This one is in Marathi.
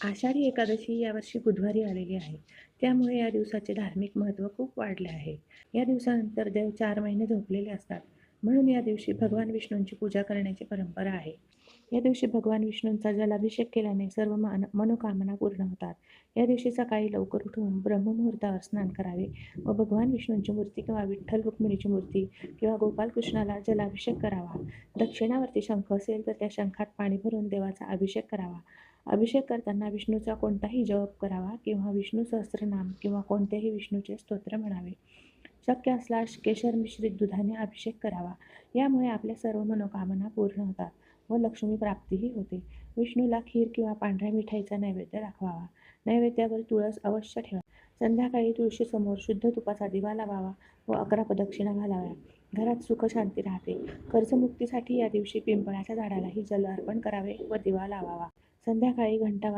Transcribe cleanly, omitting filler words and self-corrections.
आषाढी एकादशी यावर्षी बुधवारी आलेली आहे. त्यामुळे या दिवसाचे धार्मिक महत्त्व खूप वाढले आहे. या दिवसानंतर देव 4 महिने झोपलेले असतात. म्हणून या दिवशी भगवान विष्णूंची पूजा करण्याची परंपरा आहे. या दिवशी भगवान विष्णूंचा जलाभिषेक केल्याने सर्व मनोकामना पूर्ण होतात. या दिवशी सकाळी लवकर उठून ब्रह्ममुहूर्तावर स्नान करावे व भगवान विष्णूंची मूर्ती किंवा विठ्ठल रुक्मिणीची मूर्ती किंवा गोपालकृष्णाला जलाभिषेक करावा. दक्षिणावर्ती शंख असेल तर त्या शंखात पाणी भरून देवाचा अभिषेक करावा. अभिषेक करताना विष्णूचा कोणताही जप करावा किंवा विष्णू सहस्त्रनाम किंवा कोणत्याही विष्णूचे स्तोत्र म्हणावे. शक्य असल्यास केशर मिश्रित दुधाने अभिषेक करावा. यामुळे आपल्या सर्व मनोकामना पूर्ण होतात व लक्ष्मी प्राप्तीही होते. विष्णूला खीर किंवा पांढऱ्या मिठाईचा नैवेद्य दाखवावा. नैवेद्यावर तुळस अवश्य ठेवा. संध्याकाळी तुळशीसमोर शुद्ध तुपाचा दिवा लावावा व 11 प्रदक्षिणा घालाव्या. घरात सुख शांती राहते. कर्जमुक्तीसाठी या दिवशी पिंपळाच्या झाडालाही जल अर्पण करावे व दिवा लावावा. संध्याकाळी घंटा